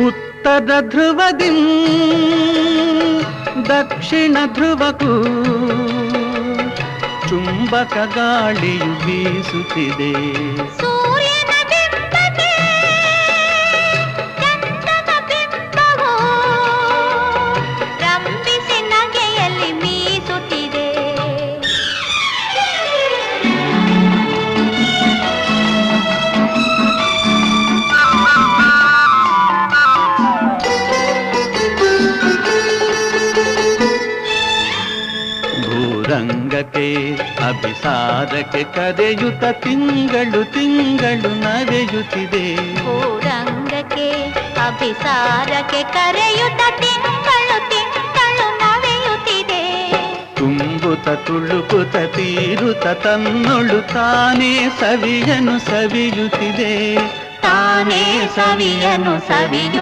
ಉತ್ತರ ಧ್ರುವದಿ ದಕ್ಷಿಣ ಧ್ರುವಕ್ಕೂ ಚುಂಬಕ ಗಾಳಿಯು ಬೀಸುತ್ತಿದೆ. ಸೂರ್ಯನ ಬಿಂಬಕ್ಕೆ ಚಂದ್ರನ ಬಿಂಬವೋ ರಂಭಿಸಿ ನಗೆಯಲ್ಲಿ ಮೀಸುತ್ತಿದೆ. ಭೂರಂಗಕ್ಕೆ ಅಭಿಸಾರಕ್ಕೆ ಕರೆಯುತ್ತ ತಿಂಗಳು ತಿಂಗಳು ನವೆಯುತ್ತಿದೆ. ಭೂರಂಗಕ್ಕೆ ಅಭಿಸಾರಕ್ಕೆ ಕರೆಯುತ್ತ ತಿಂಗಳು ತಿಂಗಳು ನವೆಯುತ್ತಿದೆ. ತುಂಬುತ್ತ ತುಳುಕುತ್ತ ತೀರುತ್ತ ತನ್ನೊಳು ತಾನೇ ಸವಿಯನು ಸವಿಯುತ್ತಿದೆ. ತಾನೇ ಸವಿಯನು ಸವಿಯು